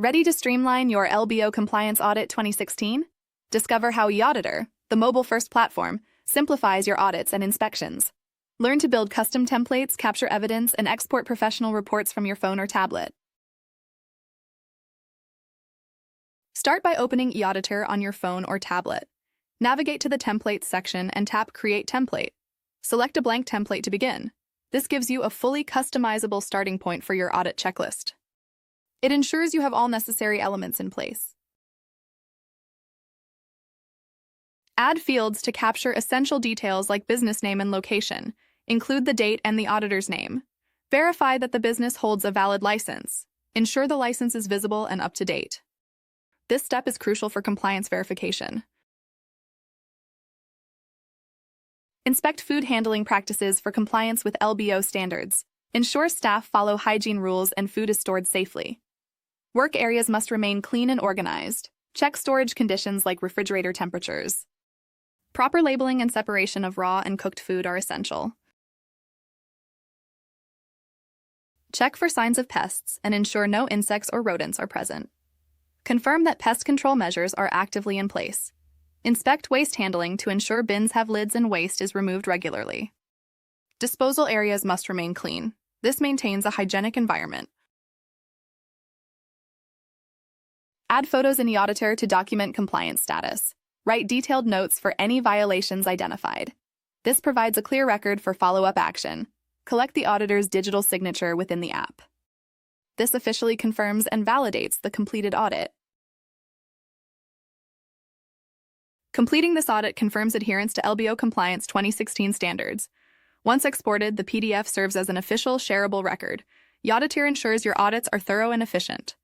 Ready to streamline your LBO Compliance Audit 2016? Discover how eAuditor, the mobile-first platform, simplifies your audits and inspections. Learn to build custom templates, capture evidence, and export professional reports from your phone or tablet. Start by opening eAuditor on your phone or tablet. Navigate to the Templates section and tap Create Template. Select a blank template to begin. This gives you a fully customizable starting point for your audit checklist. It ensures you have all necessary elements in place. Add fields to capture essential details like business name and location. Include the date and the auditor's name. Verify that the business holds a valid license. Ensure the license is visible and up to date. This step is crucial for compliance verification. Inspect food handling practices for compliance with LBO standards. Ensure staff follow hygiene rules and food is stored safely. Work areas must remain clean and organized. Check storage conditions like refrigerator temperatures. Proper labeling and separation of raw and cooked food are essential. Check for signs of pests and ensure no insects or rodents are present. Confirm that pest control measures are actively in place. Inspect waste handling to ensure bins have lids and waste is removed regularly. Disposal areas must remain clean. This maintains a hygienic environment. Add photos in eAuditor to document compliance status. Write detailed notes for any violations identified. This provides a clear record for follow-up action. Collect the auditor's digital signature within the app. This officially confirms and validates the completed audit. Completing this audit confirms adherence to LBO Compliance 2016 standards. Once exported, the PDF serves as an official, shareable record. eAuditor ensures your audits are thorough and efficient.